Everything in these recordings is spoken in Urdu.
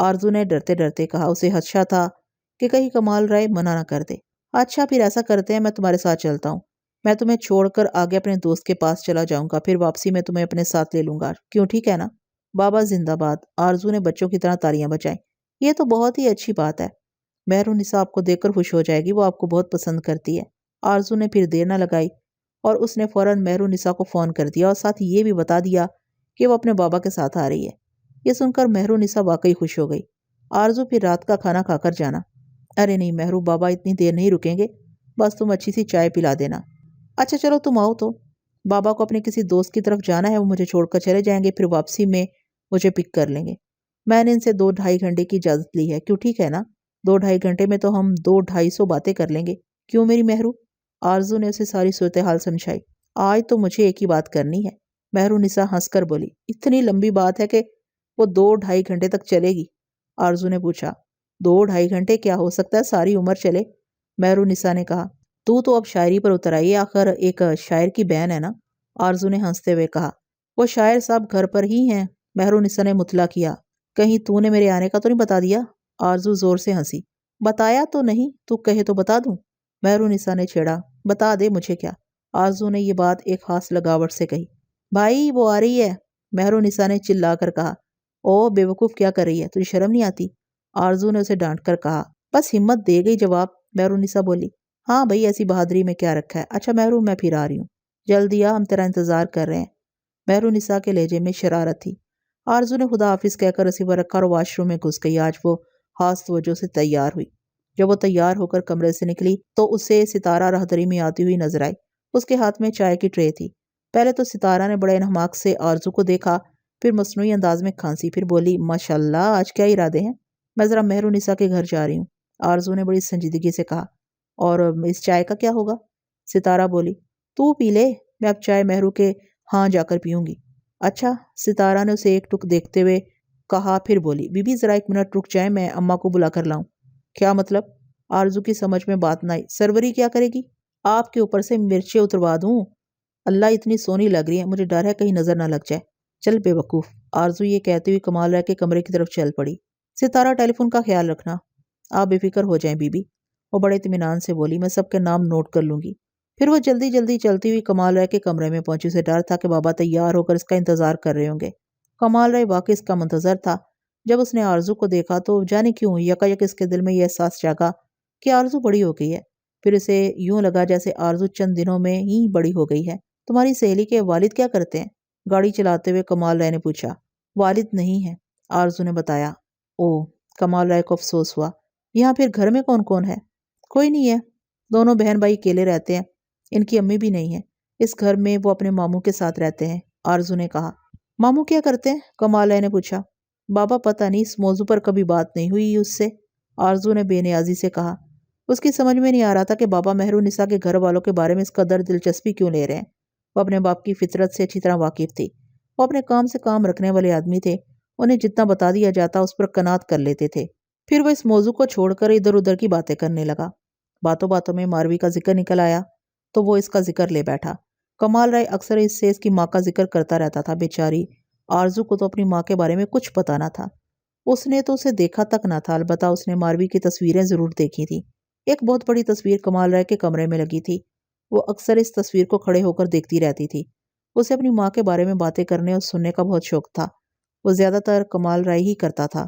آرزو نے ڈرتے ڈرتے کہا۔ اسے خدشہ تھا کہ کہیں کمال رائے منع نہ کر دے۔ اچھا پھر ایسا کرتے ہیں، میں تمہارے ساتھ چلتا ہوں۔ میں تمہیں چھوڑ کر آگے اپنے دوست کے پاس چلا جاؤں گا، پھر واپسی میں تمہیں اپنے ساتھ لے لوں گا، کیوں ٹھیک ہے نا؟ بابا زندہ باد! آرزو نے بچوں کی طرح تالیاں بجائیں۔ یہ تو بہت ہی اچھی بات ہے۔ مہرالنساء آپ کو دیکھ کر خوش ہو جائے گی، وہ آپ کو بہت پسند کرتی ہے۔ آرزو نے پھر دیر نہ لگائی اور اس نے فوراً مہرالنساء کو فون کر دیا اور ساتھ یہ بھی بتا دیا کہ وہ اپنے بابا کے ساتھ آ رہی ہے۔ یہ سن کر مہرالنساء واقعی خوش ہو گئی۔ آرزو پھر رات کا کھانا کھا کر جانا۔ ارے نہیں مہرو، بابا اتنی دیر نہیں رکیں گے، بس تم اچھی سی چائے پلا دینا۔ اچھا چلو تم آؤ تو۔ بابا کو اپنے کسی دوست کی طرف جانا ہے، وہ مجھے چھوڑ کر چلے جائیں گے، پھر واپسی میں مجھے پک کر لیں گے۔ میں نے ان سے 2-2.5 گھنٹے کی اجازت لی ہے، کیوں ٹھیک ہے نا؟ 2-2.5 گھنٹے میں تو ہم 200-250 باتیں کر لیں گے، کیوں میری مہرو؟ آرزو نے اسے ساری صورتحال سمجھائی۔ آج تو مجھے ایک ہی بات کرنی ہے، مہرالنساء ہنس کر بولی۔ اتنی لمبی بات ہے کہ وہ 2-2.5 گھنٹے تک چلے گی؟ آرزو نے پوچھا۔ 2-2.5 گھنٹے کیا ہو سکتا ہے، ساری عمر چلے، مہرالنساء نے کہا۔ تو اب شاعری پر اتر آئی، آخر ایک شاعر کی بہن ہے نا؟ آرزو نے ہنستے ہوئے کہا۔ وہ شاعر صاحب گھر پر ہی ہیں، مہرالنساء نے مطلع کیا۔ کہیں تو نے میرے آنے کا تو نہیں بتا دیا؟ آرزو زور سے ہنسی۔ بتایا تو نہیں، تو کہے تو بتا دوں؟ مہرالنساء نے چھیڑا۔ بتا دے، مجھے کیا؟ آرزو نے یہ بات ایک خاص لگاوٹ سے کہی۔ بھائی وہ آ رہی ہے، مہرالنساء نے چلا کر کہا۔ او بے وقوف، کیا کر رہی ہے، تجھے شرم نہیں آتی؟ آرزو نے اسے ڈانٹ کر کہا۔ بس ہمت دے گئی جواب، مہرالنساء بولی۔ ہاں بھئی، ایسی بہادری میں کیا رکھا ہے؟ اچھا مہرو، میں پھر آ رہی ہوں، جلدی آ، ہم تیرا انتظار کر رہے ہیں۔ مہرالنساء کے لہجے میں شرارت تھی۔ آرزو نے خدا حافظ کہہ کر ریسیور رکھا اور واش روم میں گھس گئی۔ آج وہ خاص توجہ سے تیار ہوئی۔ جب وہ تیار ہو کر کمرے سے نکلی تو اسے ستارہ راہدری میں آتی ہوئی نظر آئی۔ اس کے ہاتھ میں چائے کی ٹرے تھی۔ پہلے تو ستارہ نے بڑے انہماک سے آرزو کو دیکھا، پھر مصنوعی انداز میں کھانسی، پھر بولی، ماشاءاللہ، آج کیا ارادے ہیں؟ میں ذرا مہرالنساء کے گھر جا رہی ہوں، آرزو نے بڑی سنجیدگی سے کہا۔ اور اس چائے کا کیا ہوگا؟ ستارہ بولی۔ تو پی لے، میں اب چائے مہرو کے ہاں جا کر پیوں گی۔ اچھا، ستارہ نے اسے ایک ٹک دیکھتے ہوئے کہا، پھر بولی، بی بی ذرا 1 منٹ رک جائیں، میں اماں کو بلا کر لاؤں۔ کیا مطلب؟ آرزو کی سمجھ میں بات نہ آئی۔ سروری کیا کرے گی؟ آپ کے اوپر سے مرچیں اتروا دوں؟ اللہ، اتنی سونی لگ رہی ہے، مجھے ڈر ہے کہیں نظر نہ لگ جائے۔ چل بے وقوف، آرزو یہ کہتے ہوئے کمال رائے کے کمرے کی طرف چل پڑی۔ ستارہ، ٹیلی فون کا خیال رکھنا، آپ بے فکر ہو جائیں بی بی، وہ بڑے اطمینان سے بولی، میں سب کے نام نوٹ کر لوں گی۔ پھر وہ جلدی جلدی چلتی ہوئی کمال رائے کے کمرے میں پہنچی۔ اسے ڈر تھا کہ بابا تیار ہو کر اس کا انتظار کر رہے ہوں گے۔ کمال رائے واقعی اس کا منتظر تھا۔ جب اس نے آرزو کو دیکھا تو جانے کیوں یکایک اس کے دل میں یہ احساس جاگا کہ آرزو بڑی ہو گئی ہے۔ پھر اسے یوں لگا جیسے آرزو چند دنوں میں ہی بڑی ہو گئی ہے۔ تمہاری سہیلی کے والد کیا کرتے ہیں؟ گاڑی چلاتے ہوئے کمال رائے نے پوچھا۔ والد نہیں ہے، آرزو نے بتایا۔ اوہ، کمال رائے کو افسوس ہوا۔ یہاں پھر گھر میں کون کون ہے؟ کوئی نہیں ہے، دونوں بہن بھائی اکیلے رہتے ہیں، ان کی امی بھی نہیں ہے۔ اس گھر میں وہ اپنے ماموں کے ساتھ رہتے ہیں، آرزو نے کہا۔ ماموں کیا کرتے ہیں؟ کمال رائے نے پوچھا۔ بابا پتہ نہیں، اس موضوع پر کبھی بات نہیں ہوئی اس سے، آرزو نے بے نیازی سے کہا۔ اس کی سمجھ میں نہیں آ رہا تھا کہ بابا مہرالنساء کے گھر والوں کے بارے میں اس قدر دلچسپی کیوں لے رہے ہیں۔ وہ اپنے باپ کی فطرت سے اچھی طرح واقف تھی۔ وہ اپنے کام سے کام رکھنے والے آدمی تھے، انہیں جتنا بتا دیا جاتا اس پر قناعت کر لیتے تھے۔ پھر وہ اس موضوع کو چھوڑ کر ادھر ادھر کی باتیں کرنے لگا۔ باتوں باتوں میں ماروی کا ذکر نکل آیا تو وہ اس کا ذکر لے بیٹھا۔ کمال رائے اکثر اس سے اس کی ماں کا ذکر کرتا رہتا تھا۔ بیچاری آرزو کو تو اپنی ماں کے بارے میں کچھ پتا نہ تھا۔ اس نے تو اسے دیکھا تک نہ تھا، البتہ اس نے ماروی کی تصویریں ضرور دیکھی تھی۔ ایک بہت بڑی تصویر کمال رائے کے کمرے میں لگی تھی۔ وہ اکثر اس تصویر کو کھڑے ہو کر دیکھتی رہتی تھی۔ اسے اپنی ماں کے بارے میں باتیں کرنے اور سننے کا بہت شوق تھا۔ وہ زیادہ تر کمال رائے ہی کرتا تھا،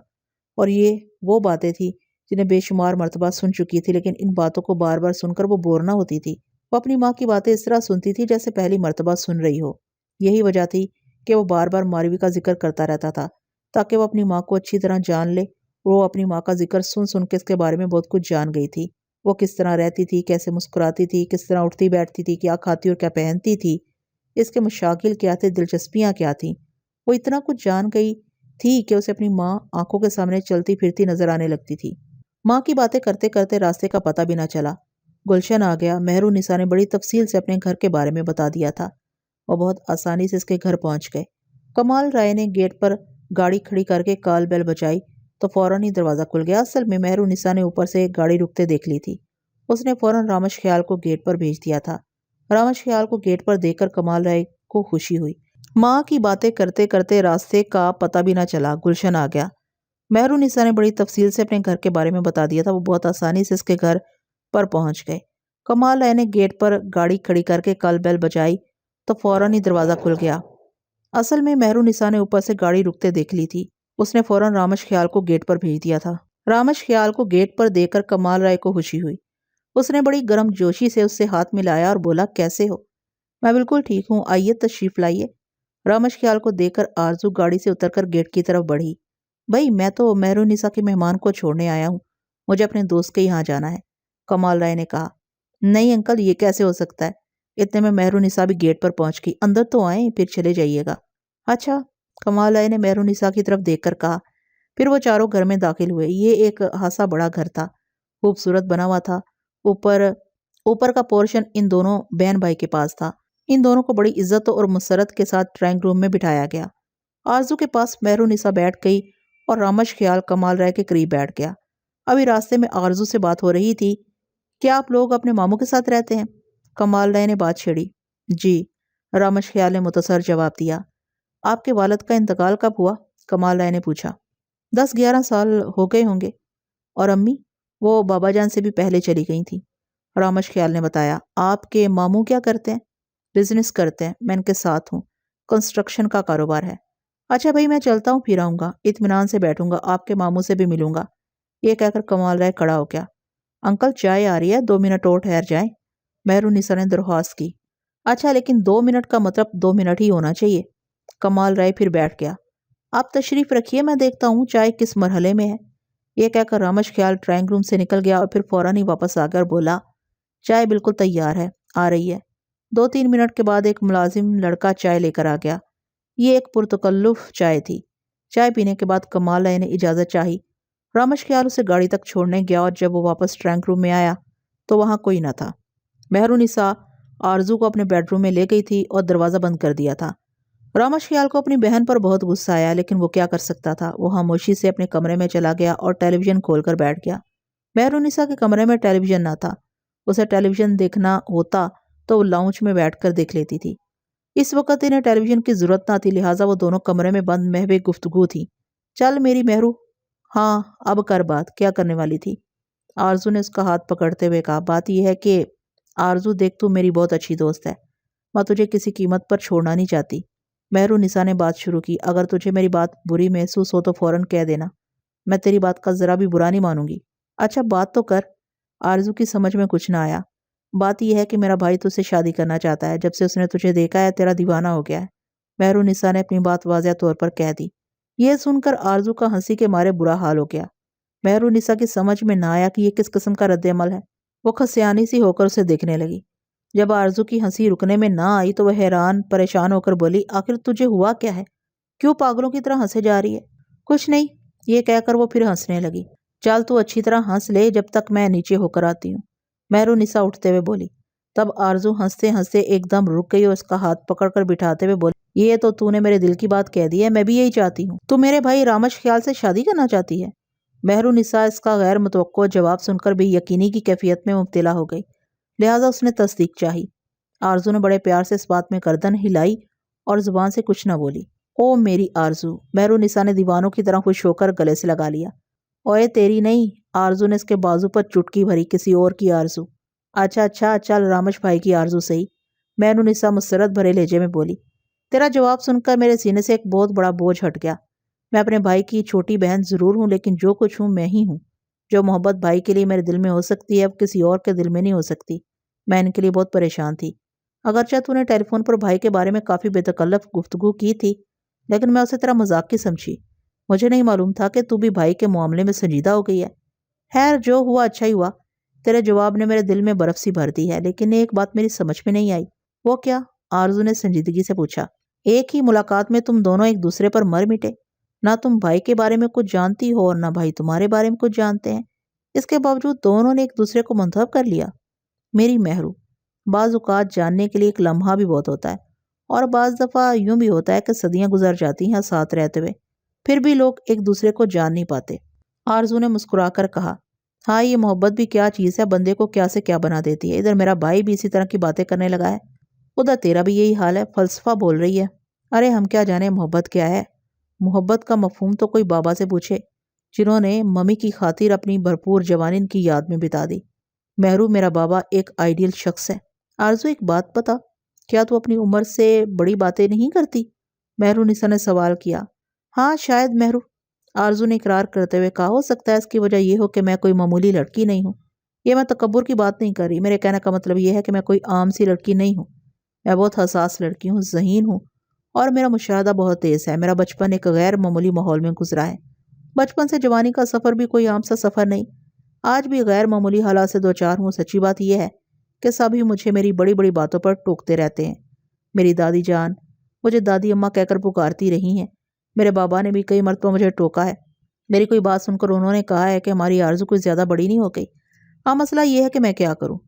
اور یہ وہ باتیں تھی جنہیں بے شمار مرتبہ سن چکی تھی، لیکن ان باتوں کو بار بار سن کر وہ بور نہ ہوتی تھی۔ وہ اپنی ماں کی باتیں اس طرح سنتی تھی جیسے پہلی مرتبہ سن رہی ہو۔ یہی وجہ تھی کہ وہ بار بار ماروی کا ذکر کرتا رہتا تھا، تاکہ وہ اپنی ماں کو اچھی طرح جان لے۔ وہ اپنی ماں کا ذکر سن سن کے اس کے بارے میں بہت کچھ جان گئی تھی۔ وہ کس طرح رہتی تھی، کیسے مسکراتی تھی، کس طرح اٹھتی بیٹھتی تھی، کیا کھاتی اور کیا پہنتی تھی، اس کے مشاغل کیا تھے، دلچسپیاں کیا تھیں۔ وہ اتنا کچھ جان گئی تھی کہ اسے اپنی ماں آنکھوں کے سامنے چلتی پھرتی نظر آنے لگتی تھی۔ ماں کی باتیں کرتے کرتے راستے کا پتہ بھی نہ چلا۔ گلشن آ گیا۔ مہرالنساء نے بڑی تفصیل سے اپنے گھر کے بارے میں بتا دیا تھا۔ وہ بہت آسانی سے اس کے گھر پہنچ گئے۔ کمال رائے نے گیٹ پر گاڑی کھڑی کر کے کال بیل بجائی تو فوراً ہی دروازہ کھل گیا۔ اصل میں مہرالنساء نے اوپر سے ایک گاڑی رکتے دیکھ لی تھی۔ اس نے فوراً رامش خیال کو گیٹ پر بھیج دیا تھا۔ رامش خیال کو گیٹ پر دیکھ کر کمال رائے کو خوشی ہوئی۔ ماں کی باتیں کرتے کرتے راستے کا پتہ بھی نہ چلا۔ گلشن آ گیا۔ مہرونسا نے بڑی تفصیل سے اپنے گھر کے بارے میں بتا دیا تھا۔ وہ بہت آسانی سے اس کے گھر پر پہنچ گئے۔ کمال رائے نے گیٹ پر گاڑی کھڑی کر کے کل بیل بجائی تو فوراً ہی دروازہ کھل گیا۔ اصل میں مہرونسا نے اوپر سے گاڑی رکتے دیکھ لی تھی۔ اس نے فوراً رامش خیال کو گیٹ پر بھیج دیا تھا۔ رامش خیال کو گیٹ پر دیکھ کر کمال رائے کو خوشی ہوئی۔ اس نے بڑی گرم جوشی سے اس سے ہاتھ ملایا اور بولا، کیسے ہو؟ میں بالکل ٹھیک ہوں، آئیے تشریف لائیے۔ رامش خیال کو دیکھ کر آرزو گاڑی سے اتر کر گیٹ کی طرف بڑھی۔ بھائی میں تو مہرونسا کے مہمان کو چھوڑنے آیا ہوں، مجھے اپنے دوست کے یہاں جانا ہے، کمال رائے نے کہا۔ نہیں انکل، یہ کیسے ہو سکتا ہے؟ اتنے میں مہرونسا بھی گیٹ پر پہنچ گئی۔ اندر تو آئیں پھر چلے جائیے گا۔ اچھا، کمال رائے نے مہرونسا کی طرف دیکھ کر کہا۔ پھر وہ چاروں گھر میں داخل ہوئے۔ یہ ایک خاصا بڑا گھر تھا، خوبصورت بنا ہوا تھا۔ اوپر کا پورشن ان دونوں بہن بھائی کے پاس تھا۔ ان دونوں کو بڑی عزت اور مسرت کے ساتھ ڈرائنگ روم میں بٹھایا گیا۔ آرزو کے پاس مہرونسا بیٹھ گئی اور رامش خیال کمال رائے کے قریب بیٹھ گیا۔ ابھی راستے میں آرزو سے بات ہو رہی تھی، کیا آپ لوگ اپنے ماموں کے ساتھ رہتے ہیں؟ کمال رائے نے بات چھیڑی۔ جی، رامش خیال نے متصر جواب دیا۔ آپ کے والد کا انتقال کب ہوا؟ کمال رائے نے پوچھا۔ 10-11 سال ہو گئے ہوں گے۔ اور امی؟ وہ بابا جان سے بھی پہلے چلی گئی تھیں، رامش خیال نے بتایا۔ آپ کے ماموں کیا کرتے ہیں؟ بزنس کرتے ہیں، میں ان کے ساتھ ہوں، کنسٹرکشن کا کاروبار ہے۔ اچھا بھائی، میں چلتا ہوں، پھر آؤں گا، اطمینان سے بیٹھوں گا، آپ کے ماموں سے بھی ملوں گا۔ یہ کہہ کر کمال رائے کھڑا ہو گیا۔ انکل چائے آ رہی ہے، 2 منٹ اور ٹھہر جائیں، مہرونسا نے درخواست کی۔ اچھا لیکن 2 منٹ کا مطلب 2 منٹ ہی ہونا چاہیے۔ کمال رائے پھر بیٹھ گیا۔ آپ تشریف رکھیے، میں دیکھتا ہوں چائے کس مرحلے میں ہے۔ یہ کہہ کر رامش خیال ڈرائنگ روم سے نکل گیا اور پھر فوراً ہی واپس آ کر بولا، چائے بالکل تیار ہے، آ رہی ہے۔ 2-3 منٹ کے بعد ایک ملازم لڑکا چائے لے کر آ گیا۔ یہ ایک پرتکلف چائے تھی۔ چائے پینے کے بعد کمال رائے نے اجازت چاہی۔ رامش خیال اسے گاڑی تک چھوڑنے گیا اور جب وہ واپس ڈرائنگ روم میں آیا تو وہاں کوئی نہ تھا۔ مہرونسا آرزو کو اپنے بیڈ روم میں لے گئی تھی اور دروازہ بند کر دیا تھا۔ رامش خیال کو اپنی بہن پر بہت غصہ آیا، لیکن وہ کیا کر سکتا تھا؟ وہ خاموشی سے اپنے کمرے میں چلا گیا اور ٹیلی ویژن کھول کر بیٹھ گیا۔ مہرونسا کے کمرے میں ٹیلی ویژن نہ تھا۔ اسے ٹیلی ویژن دیکھنا ہوتا تو وہ لاؤنج میں بیٹھ کر دیکھ لیتی تھی۔ اس وقت انہیں ٹیلی ویژن کی ضرورت نہ تھی، لہٰذا وہ دونوں کمرے میں بند محو گفتگو تھی۔ چل میری مہرو، ہاں اب کر بات، کیا کرنے والی تھی؟ آرزو نے اس کا ہاتھ پکڑتے ہوئے کہا۔ بات یہ ہے کہ آرزو دیکھ، تو میری بہت اچھی دوست ہے، میں تجھے کسی قیمت پر چھوڑنا نہیں چاہتی۔ مہرونسا نے بات شروع کی۔ اگر تجھے میری بات بری محسوس ہو تو فوراً کہہ دینا، میں تیری بات کا ذرا بھی برا نہیں مانوں گی۔ اچھا بات تو کر۔ آرزو کی سمجھ میں کچھ نہ آیا۔ بات یہ ہے کہ میرا بھائی تجھ سے شادی کرنا چاہتا ہے، جب سے اس نے تجھے دیکھا ہے تیرا دیوانہ ہو گیا ہے۔ مہرونسا نے اپنی بات واضح طور پر کہہ دی۔ یہ سن کر آرزو کا ہنسی کے مارے برا حال ہو گیا۔ مہرونسا کی سمجھ میں نہ آیا کہ یہ کس قسم کا رد عمل ہے۔ وہ خسیانی سی ہو کر اسے دیکھنے لگی۔ جب آرزو کی ہنسی رکنے میں نہ آئی تو وہ حیران پریشان ہو کر بولی، آخر تجھے ہوا کیا ہے؟ کیوں پاگلوں کی طرح ہنسے جا رہی ہے؟ کچھ نہیں، یہ کہہ کر وہ پھر ہنسنے لگی۔ چل تو اچھی طرح ہنس لے جب تک میں نیچے ہو کر آتی ہوں، مہرونسا اٹھتے ہوئے بولی۔ تب آرزو ہنستے ہنستے ایک دم رک گئی اور اس کا ہاتھ پکڑ کر بٹھاتے ہوئے بولی، یہ تو نے میرے دل کی بات کہہ دی ہے، میں بھی یہی چاہتی ہوں۔ تو میرے بھائی رامش خیال سے شادی کرنا چاہتی ہے؟ مہرونسا اس کا غیر متوقع جواب سن کر بے یقینی کی کیفیت میں مبتلا ہو گئی، لہٰذا اس نے تصدیق چاہی۔ آرزو نے بڑے پیار سے اس بات میں گردن ہلائی اور زبان سے کچھ نہ بولی۔ او میری آرزو، مہرونسا نے دیوانوں کی طرح خوش ہو کر گلے سے لگا لیا۔ اوئے تیری نہیں، آرزو نے اس کے بازو پر چٹکی بھری، کسی اور کی آرزو۔ اچھا چل رامش بھائی کی آرزو صحیح، مہرونسا مسرت بھرے لہجے میں بولی۔ تیرا جواب سن کر میرے سینے سے ایک بہت بڑا بوجھ ہٹ گیا۔ میں اپنے بھائی کی چھوٹی بہن ضرور ہوں، لیکن جو کچھ ہوں میں ہی ہوں۔ جو محبت بھائی کے لیے میرے دل میں ہو سکتی ہے اب کسی اور کے دل میں نہیں ہو سکتی۔ میں ان کے لیے بہت پریشان تھی۔ اگرچہ تو نے ٹیلی فون پر بھائی کے بارے میں کافی بے تکلف گفتگو کی تھی، لیکن میں اسے تیرا مذاق کی سمجھی۔ مجھے نہیں معلوم تھا کہ تو بھی بھائی کے معاملے میں سنجیدہ ہو گئی ہے۔ خیر جو ہوا اچھا ہی ہوا، تیرے جواب نے میرے دل میں برف سی بھر دی ہے، لیکن ایک بات میری سمجھ میں نہیں آئی۔ وہ کیا؟ آرزو نے سنجیدگی سے پوچھا۔ ایک ہی ملاقات میں تم دونوں ایک دوسرے پر مر مٹے، نہ تم بھائی کے بارے میں کچھ جانتی ہو اور نہ بھائی تمہارے بارے میں کچھ جانتے ہیں، اس کے باوجود دونوں نے ایک دوسرے کو منتخب کر لیا۔ میری مہرو، بعض اوقات جاننے کے لیے ایک لمحہ بھی بہت ہوتا ہے، اور بعض دفعہ یوں بھی ہوتا ہے کہ صدیاں گزر جاتی ہیں ساتھ رہتے ہوئے، پھر بھی لوگ ایک دوسرے کو جان نہیں پاتے۔ آرزو نے مسکرا کر کہا، ہاں یہ محبت بھی کیا چیز ہے، بندے کو کیا سے کیا بنا دیتی ہے۔ ادھر میرا بھائی بھی اسی طرح کی باتیں کرنے لگا ہے، ادھر تیرا بھی یہی حال ہے، فلسفہ بول رہی ہے۔ ارے ہم کیا جانے محبت کیا ہے؟ محبت کا مفہوم تو کوئی بابا سے پوچھے۔ جنہوں نے ممی کی خاطر اپنی بھرپور جوانی ان کی یاد میں بتا دی۔ مہرو، میرا بابا ایک آئیڈیل شخص ہے۔ آرزو، ایک بات بتا، کیا تو اپنی عمر سے بڑی باتیں نہیں کرتی؟ مہرو نسا نے سوال کیا۔ ہاں شاید مہرو، آرزو نے اقرار کرتے ہوئے کہا۔ ہو سکتا ہے اس کی وجہ یہ ہو کہ میں کوئی معمولی لڑکی نہیں ہوں۔ یہ میں تکبر کی بات نہیں کر رہی، میرے کہنے کا مطلب یہ ہے کہ میں کوئی عام سی لڑکی نہیں ہوں۔ میں بہت حساس لڑکی ہوں، ذہین ہوں، اور میرا مشاہدہ بہت تیز ہے۔ میرا بچپن ایک غیر معمولی ماحول میں گزرا ہے۔ بچپن سے جوانی کا سفر بھی کوئی عام سا سفر نہیں۔ آج بھی غیر معمولی حالات سے دوچار ہوں۔ سچی بات یہ ہے کہ سبھی مجھے میری بڑی بڑی باتوں پر ٹوکتے رہتے ہیں۔ میری دادی جان مجھے دادی اماں کہہ کر پکارتی رہی ہیں۔ میرے بابا نے بھی کئی مرتبہ مجھے ٹوکا ہے۔ میری کوئی بات سن کر انہوں نے کہا ہے کہ ہماری آرزو کوئی زیادہ بڑی نہیں ہو گئی۔ ہاں، مسئلہ یہ ہے کہ میں کیا کروں؟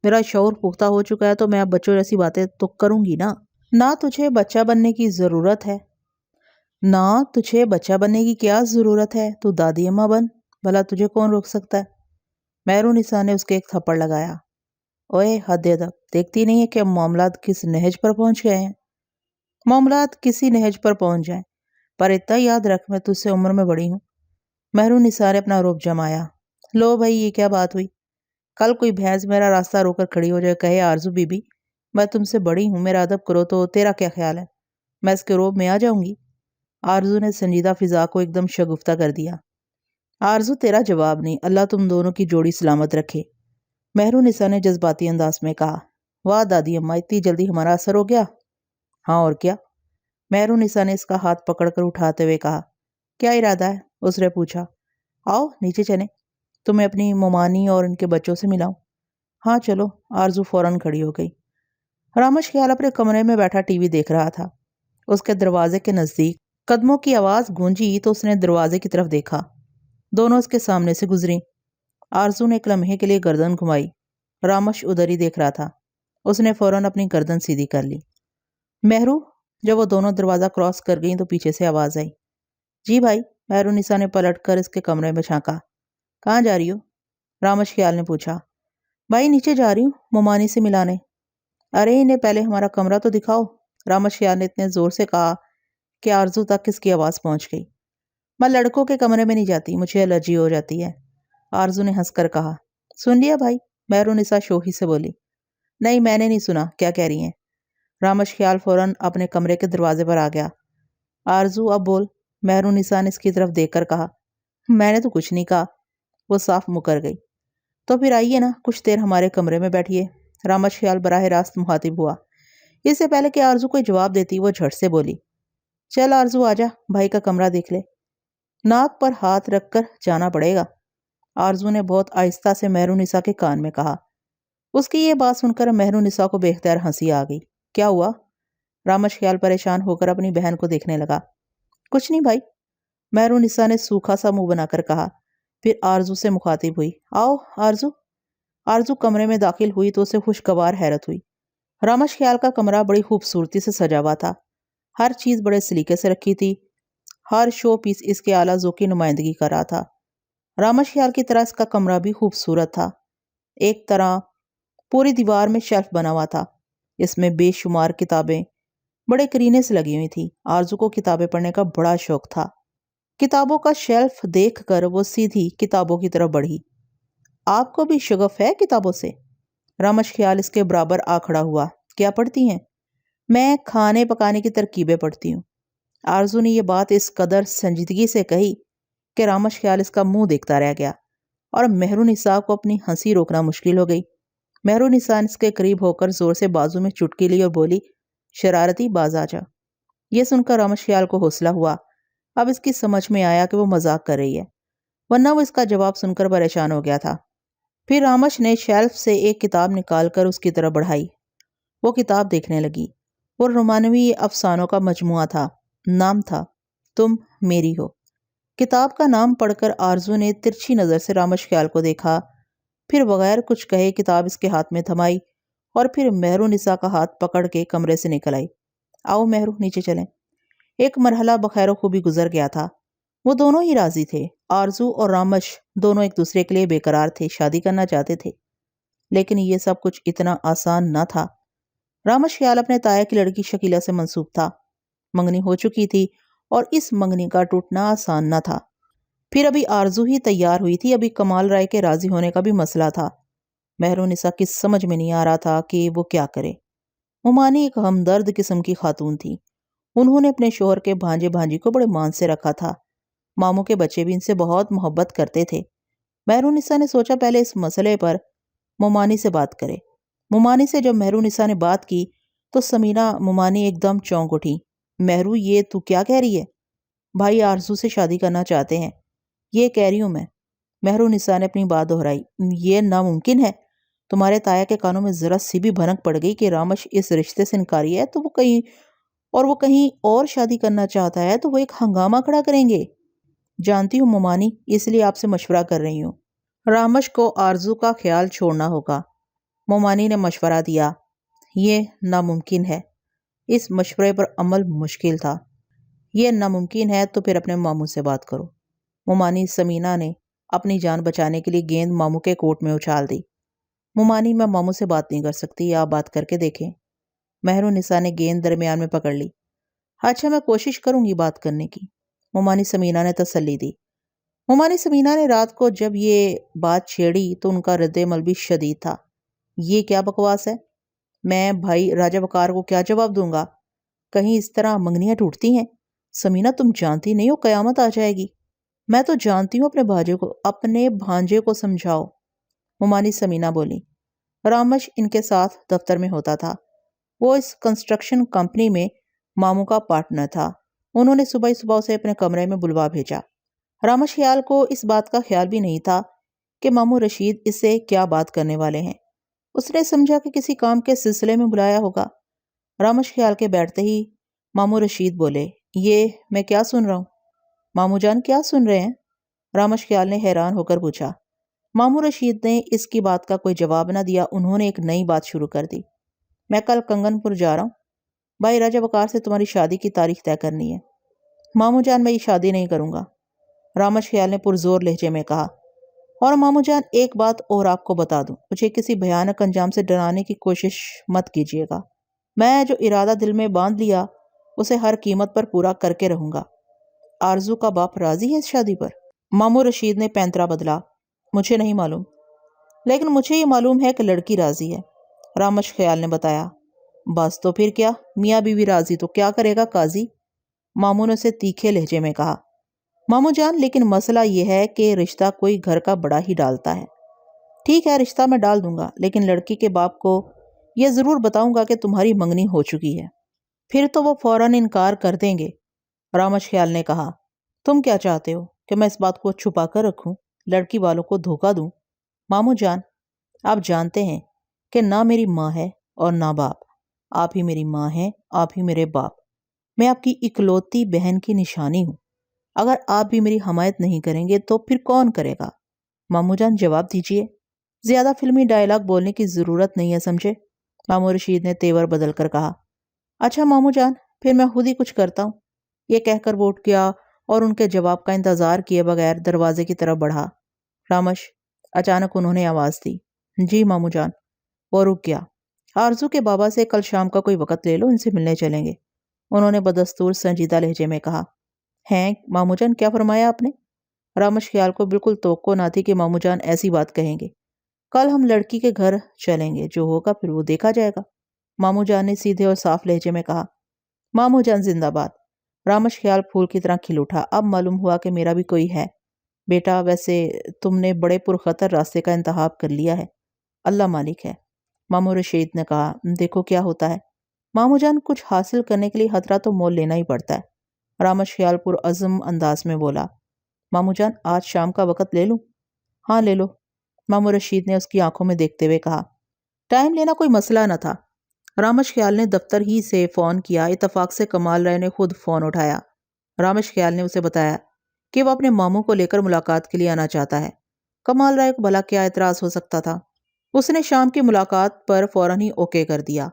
میرا شعور پختہ ہو چکا ہے تو میں اب بچوں جیسی باتیں تو کروں گی نا۔ نہ تجھے بچہ بننے کی ضرورت ہے، نہ تجھے بچہ بننے کی کیا ضرورت ہے؟ تو دادی اماں بن، بھلا تجھے کون روک سکتا ہے؟ مہرو نسا نے اس کے ایک تھپڑ لگایا۔ اوئے حد ادب، دیکھتی نہیں ہے کہ معاملات کس نہج پر پہنچ گئے ہیں؟ معاملات کسی نہج پر پہنچ جائیں، پر اتنا یاد رکھ میں تجھ سے عمر میں بڑی ہوں۔ مہرو نسا نے اپنا رعب جمایا۔ لو بھائی، یہ کیا بات ہوئی؟ کل کوئی بھینس میرا راستہ رو کر کھڑی ہو جائے، کہے آرزو بی بی میں تم سے بڑی ہوں، میرا ادب کرو، تو تیرا کیا خیال ہے؟ میں اس کے رعب میں آ جاؤں گی؟ آرزو نے سنجیدہ فضا کو ایک دم شگفتہ کر دیا۔ آرزو، تیرا جواب نہیں، اللہ تم دونوں کی جوڑی سلامت رکھے، مہرو نسا نے جذباتی انداز میں کہا۔ واہ دادی اماں، اتنی جلدی ہمارا اثر ہو گیا؟ ہاں اور کیا، مہرو نسا نے اس کا ہاتھ پکڑ کر اٹھاتے ہوئے کہا۔ کیا ارادہ ہے؟ اس نے پوچھا۔ آؤ نیچے چلیں، تمہیں اپنی ممانی اور ان کے بچوں سے ملاؤں۔ ہاں چلو، آرزو فوراً کھڑی ہو گئی۔ رامش خیال اپنے کمرے میں بیٹھا ٹی وی دیکھ رہا تھا۔ اس کے دروازے کے نزدیک قدموں کی آواز گونجی تو اس نے دروازے کی طرف دیکھا۔ دونوں اس کے سامنے سے گزریں۔ آرزو نے ایک لمحے کے لیے گردن گھمائی۔ رامش ادھر ہی دیکھ رہا تھا۔ اس نے فوراً اپنی گردن سیدھی کر لی۔ مہرو، جب وہ دونوں دروازہ کراس کر گئیں تو پیچھے سے آواز آئی۔ جی بھائی، مہرو نسا نے پلٹ کر اس کے کمرے میں جھانکا۔ کہاں جا رہی ہو؟ رامش خیال نے پوچھا۔ بھائی نیچے جا رہی ہوں، ممانی سے ملانے۔ ارے انہیں پہلے ہمارا کمرہ تو دکھاؤ، رامش خیال نے اتنے زور سے کہا کہ آرزو تک اس کی آواز پہنچ گئی۔ میں لڑکوں کے کمرے میں نہیں جاتی، مجھے الرجی ہو جاتی ہے، آرزو نے ہنس کر کہا۔ سن لیا بھائی؟ مہرو نسا شوخی سے بولی۔ نہیں، میں نے نہیں سنا، کیا کہہ رہی ہیں؟ رامش خیال فوراً اپنے کمرے کے دروازے پر آ گیا۔ آرزو اب بول، مہرو نسا نے اس کی طرف دیکھ کر کہا۔ میں نے تو کچھ نہیں کہا، وہ صاف مکر گئی۔ تو پھر آئیے نا، کچھ دیر ہمارے کمرے میں بیٹھیے، رامش خیال براہ راست مخاطب ہوا۔ اس سے پہلے کہ آرزو کوئی جواب دیتی وہ جھٹ سے بولی۔ چل آرزو آجا، بھائی کا کمرہ دیکھ لے، ناک پر ہاتھ رکھ کر جانا پڑے گا، آرزو نے بہت آہستہ سے مہرو نسا کے کان میں کہا۔ اس کی یہ بات سن کر مہرو نسا کو بے اختیار ہنسی آ گئی۔ کیا ہوا؟ رامش خیال پریشان ہو کر اپنی بہن کو دیکھنے لگا۔ کچھ نہیں بھائی، مہرو نسا نے سوکھا سا منہ بنا کر کہا۔ پھر آرزو سے مخاطب ہوئی۔ آؤ آرزو۔ آرزو کمرے میں داخل ہوئی تو اسے خوشگوار حیرت ہوئی۔ رامش خیال کا کمرہ بڑی خوبصورتی سے سجا ہوا تھا۔ ہر چیز بڑے سلیقے سے رکھی تھی۔ ہر شو پیس اس کے اعلیٰ ذوق کی نمائندگی کر رہا تھا۔ رامش خیال کی طرح اس کا کمرہ بھی خوبصورت تھا۔ ایک طرح پوری دیوار میں شیلف بنا ہوا تھا۔ اس میں بے شمار کتابیں بڑے کرینے سے لگی ہوئی تھی۔ آرزو کو کتابیں پڑھنے کا بڑا شوق تھا۔ کتابوں کا شیلف دیکھ کر وہ سیدھی کتابوں کی طرف بڑھی۔ آپ کو بھی شغف ہے کتابوں سے؟ رامش خیال اس کے برابر آ کھڑا ہوا۔ کیا پڑھتی ہیں؟ میں کھانے پکانے کی ترکیبیں پڑھتی ہوں۔ آرزو نے یہ بات اس قدر سنجیدگی سے کہی کہ رامش خیال اس کا منہ دیکھتا رہ گیا اور مہرو نسا کو اپنی ہنسی روکنا مشکل ہو گئی۔ مہرو نسا اس کے قریب ہو کر زور سے بازو میں چٹکی لی اور بولی، شرارتی باز آجا۔ یہ سن کر رامش خیال کو حوصلہ ہوا۔ اب اس کی سمجھ میں آیا کہ وہ مذاق کر رہی ہے، ورنہ وہ اس کا جواب سن کر پریشان ہو گیا تھا۔ پھر رامش نے شیلف سے ایک کتاب نکال کر اس کی طرف بڑھائی۔ وہ کتاب دیکھنے لگی۔ وہ رومانوی افسانوں کا مجموعہ تھا۔ نام تھا تم میری ہو۔ کتاب کا نام پڑھ کر آرزو نے ترچھی نظر سے رامش خیال کو دیکھا، پھر بغیر کچھ کہے کتاب اس کے ہاتھ میں تھمائی اور پھر مہرو نسا کا ہاتھ پکڑ کے کمرے سے نکل آئی۔ آؤ مہرو، نیچے چلیں۔ ایک مرحلہ بخیر و خوبی گزر گیا تھا۔ وہ دونوں ہی راضی تھے۔ آرزو اور رامش دونوں ایک دوسرے کے لیے بے قرار تھے، شادی کرنا چاہتے تھے، لیکن یہ سب کچھ اتنا آسان نہ تھا۔ رامش خیال اپنے تایا کی لڑکی شکیلہ سے منسوب تھا۔ منگنی ہو چکی تھی اور اس منگنی کا ٹوٹنا آسان نہ تھا۔ پھر ابھی آرزو ہی تیار ہوئی تھی، ابھی کمال رائے کے راضی ہونے کا بھی مسئلہ تھا۔ مہرونسا کی سمجھ میں نہیں آ رہا تھا کہ وہ کیا کرے۔ ممانی ایک ہمدرد قسم کی خاتون تھی۔ انہوں نے اپنے شوہر کے بھانجے بھانجی کو بڑے مان سے رکھا تھا۔ ماموں کے بچے بھی ان سے بہت محبت کرتے تھے۔ مہرونسا نے سوچا پہلے اس مسئلے پر ممانی سے بات کرے۔ ممانی سے جب مہرونسا نے بات کی تو سمینہ ممانی ایک دم چونک اٹھی۔ مہرو، یہ تو کیا کہہ رہی ہے؟ بھائی آرزو سے شادی کرنا چاہتے ہیں، یہ کہہ رہی ہوں میں۔ مہرونسا نے اپنی بات دہرائی۔ یہ ناممکن ہے۔ تمہارے تایا کے کانوں میں ذرا سی بھی بھنک پڑ گئی کہ رامش اس رشتے سے انکاری ہے تو وہ کہیں اور شادی کرنا چاہتا ہے تو وہ ایک ہنگامہ کھڑا کریں گے۔ جانتی ہوں ممانی، اس لیے آپ سے مشورہ کر رہی ہوں۔ رامش کو آرزو کا خیال چھوڑنا ہوگا۔ ممانی نے مشورہ دیا۔ یہ ناممکن ہے۔ اس مشورے پر عمل مشکل تھا۔ یہ ناممکن ہے تو پھر اپنے ماموں سے بات کرو۔ ممانی سمینہ نے اپنی جان بچانے کے لیے گیند ماموں کے کوٹ میں اچھال دی۔ ممانی، میں ماموں سے بات نہیں کر سکتی، آپ بات کر کے دیکھیں۔ مہرونسا نے گیند درمیان میں پکڑ لی۔ اچھا، میں کوشش کروں گی بات کرنے کی، ممانی سمینہ نے تسلی دی۔ ممانی سمینہ نے رات کو جب یہ بات چھیڑی تو ان کا رد عمل بھی شدید تھا۔ یہ کیا بکواس ہے؟ میں بھائی راجہ وقار کو کیا جواب دوں گا؟ کہیں اس طرح منگنیاں ٹوٹتی ہیں؟ سمینہ، تم جانتی نہیں ہو قیامت آ جائے گی۔ میں تو جانتی ہوں، اپنے بھانجے کو سمجھاؤ۔ ممانی سمینہ بولی۔ رامش ان کے ساتھ دفتر میں ہوتا تھا۔ وہ اس کنسٹرکشن کمپنی میں ماموں کا پارٹنر تھا۔ انہوں نے صبح ہی صبح اسے اپنے کمرے میں بلوا بھیجا۔ رامش خیال کو اس بات کا خیال بھی نہیں تھا کہ ماموں رشید اس سے کیا بات کرنے والے ہیں۔ اس نے سمجھا کہ کسی کام کے سلسلے میں بلایا ہوگا۔ رامش خیال کے بیٹھتے ہی ماموں رشید بولے، یہ میں کیا سن رہا ہوں؟ ماموں جان کیا سن رہے ہیں؟ رامش خیال نے حیران ہو کر پوچھا۔ ماموں رشید نے اس کی بات کا کوئی جواب نہ دیا۔ انہوں نے ایک نئی بات شروع کر دی۔ میں کل کنگن پور جا رہا ہوں۔ بھائی راجہ وقار سے تمہاری شادی کی تاریخ طے کرنی ہے۔ ماموں جان، میں یہ شادی نہیں کروں گا، رامش خیال نے پرزور لہجے میں کہا۔ اور ماموں جان، ایک بات اور آپ کو بتا دوں، مجھے کسی بھیانک انجام سے ڈرانے کی کوشش مت کیجیے گا۔ میں جو ارادہ دل میں باندھ لیا اسے ہر قیمت پر پورا کر کے رہوں گا۔ آرزو کا باپ راضی ہے اس شادی پر؟ ماموں رشید نے پینترا بدلا۔ مجھے نہیں معلوم، لیکن مجھے یہ معلوم ہے کہ لڑکی راضی ہے، رامش خیال نے بتایا۔ بس تو پھر کیا، میاں بیوی راضی تو کیا کرے گا قاضی؟ ماموں نے اسے تیکھے لہجے میں کہا۔ ماموں جان، لیکن مسئلہ یہ ہے کہ رشتہ کوئی گھر کا بڑا ہی ڈالتا ہے۔ ٹھیک ہے، رشتہ میں ڈال دوں گا، لیکن لڑکی کے باپ کو یہ ضرور بتاؤں گا کہ تمہاری منگنی ہو چکی ہے۔ پھر تو وہ فوراً انکار کر دیں گے، رامش خیال نے کہا۔ تم کیا چاہتے ہو کہ میں اس بات کو چھپا کر رکھوں، لڑکی والوں کو دھوکہ دوں؟ ماموں جان، آپ جانتے ہیں کہ نہ میری ماں ہے اور نہ باپ، آپ ہی میری ماں ہیں، آپ ہی میرے باپ۔ میں آپ کی اکلوتی بہن کی نشانی ہوں۔ اگر آپ بھی میری حمایت نہیں کریں گے تو پھر کون کرے گا؟ ماموں جان جواب دیجئے۔ زیادہ فلمی ڈائلاگ بولنے کی ضرورت نہیں ہے، سمجھے؟ ماموں رشید نے تیور بدل کر کہا۔ اچھا ماموں جان، پھر میں خود ہی کچھ کرتا ہوں، یہ کہہ کر وہ اٹھ گیا اور ان کے جواب کا انتظار کیے بغیر دروازے کی طرف بڑھا۔ رامش، اچانک انہوں نے آواز دی۔ جی ماموں جان۔ وہ رک گیا۔ آرزو کے بابا سے کل شام کا کوئی وقت لے لو، ان سے ملنے چلیں گے، انہوں نے بدستور سنجیدہ لہجے میں کہا۔ ہیں ماموں جان، کیا فرمایا آپ نے؟ رامش خیال کو بالکل توقع نہ تھی کہ ماموں جان ایسی بات کہیں گے۔ کل ہم لڑکی کے گھر چلیں گے، جو ہوگا پھر وہ دیکھا جائے گا، ماموں جان نے سیدھے اور صاف لہجے میں کہا۔ ماموں جان زندہ باد۔ رامش خیال پھول کی طرح کھل اٹھا۔ اب معلوم ہوا کہ میرا بھی کوئی ہے۔ بیٹا، ویسے تم نے بڑے پرخطر راستے کا انتخاب کر لیا ہے، اللہ مالک ہے، ماموں رشید نے کہا۔ دیکھو کیا ہوتا ہے ماموں جان، کچھ حاصل کرنے کے لیے خطرہ تو مول لینا ہی پڑتا ہے، رامش خیال پرعزم انداز میں بولا۔ ماموں جان، آج شام کا وقت لے لوں؟ ہاں لے لو، ماموں رشید نے اس کی آنکھوں میں دیکھتے ہوئے کہا۔ ٹائم لینا کوئی مسئلہ نہ تھا۔ رامش خیال نے دفتر ہی سے فون کیا۔ اتفاق سے کمال رائے نے خود فون اٹھایا۔ رامش خیال نے اسے بتایا کہ وہ اپنے ماموں کو لے کر ملاقات کے لیے آنا چاہتا ہے۔ کمال رائے کو بھلا کیا اعتراض ہو سکتا تھا؟ اس نے شام کی ملاقات پر فوراً ہی اوکے کر دیا۔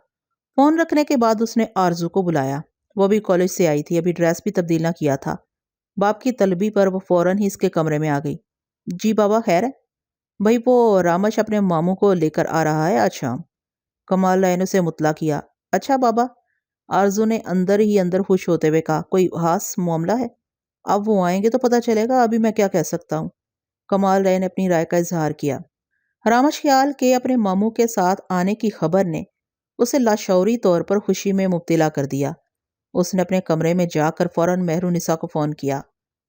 فون رکھنے کے بعد اس نے آرزو کو بلایا۔ وہ بھی کالج سے آئی تھی، ابھی ڈریس بھی تبدیل نہ کیا تھا۔ باپ کی طلبی پر وہ فوراً ہی اس کے کمرے میں آ گئی۔ جی بابا، خیر ہے؟ بھائی وہ رامش اپنے ماموں کو لے کر آ رہا ہے آج شام، کمال رائے نے اسے مطلع کیا۔ اچھا بابا، آرزو نے اندر ہی اندر خوش ہوتے ہوئے کہا۔ کوئی خاص معاملہ ہے؟ اب وہ آئیں گے تو پتہ چلے گا، ابھی میں کیا کہہ سکتا ہوں۔ کمال رائے نے اپنی رائے کا اظہار کیا۔ رامش خیال کے اپنے ماموں کے ساتھ آنے کی خبر نے اسے لاشعوری طور پر خوشی میں مبتلا کر دیا۔ اس نے اپنے کمرے میں جا کر فوراً مہرونسا کو فون کیا۔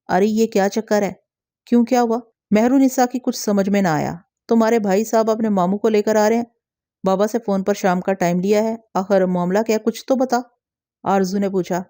ارے یہ کیا چکر ہے؟ کیوں، کیا ہوا؟ مہرونسا کی کچھ سمجھ میں نہ آیا۔ تمہارے بھائی صاحب اپنے ماموں کو لے کر آ رہے ہیں؟ بابا سے فون پر شام کا ٹائم لیا ہے، آخر معاملہ کیا، کچھ تو بتا، آرزو نے پوچھا۔